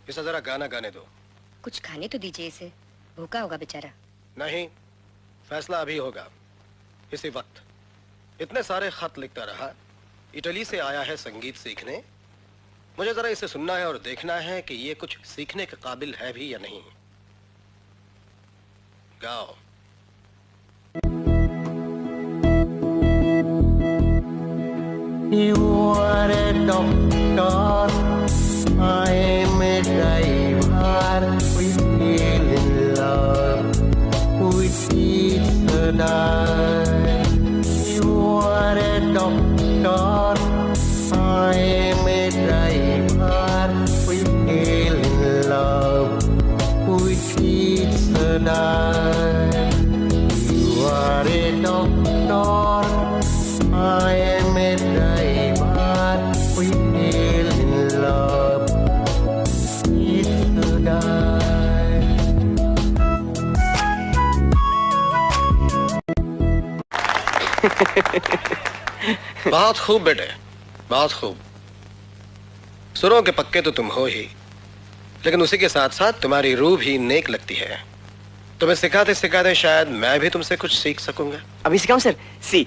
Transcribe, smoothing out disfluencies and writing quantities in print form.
इसे जरा गाना गाने दो। कुछ खाने तो दीजिए इसे, भूखा होगा बेचारा। नहीं, फैसला अभी होगा, इसी वक्त। इतने सारे खत लिखता रहा, इटली से आया है संगीत सीखने। मुझे जरा इसे सुनना है और देखना है कि ये कुछ सीखने के काबिल है भी या नहीं। गाओ। You are a doctor, I am a driver. We fell in love with each other. You are a doctor, I am a driver. We fell in love with each other. You are a doctor, I am a driver. We fell in love with other. बहुत खूब बेटे, बहुत खूब। सुरों के पक्के तो तुम हो ही, लेकिन उसी के साथ साथ तुम्हारी रूह भी नेक लगती है। तुम्हें सिखाते सिखाते शायद मैं भी तुमसे कुछ सीख सकूंगा। अभी सिखाऊं सर? सी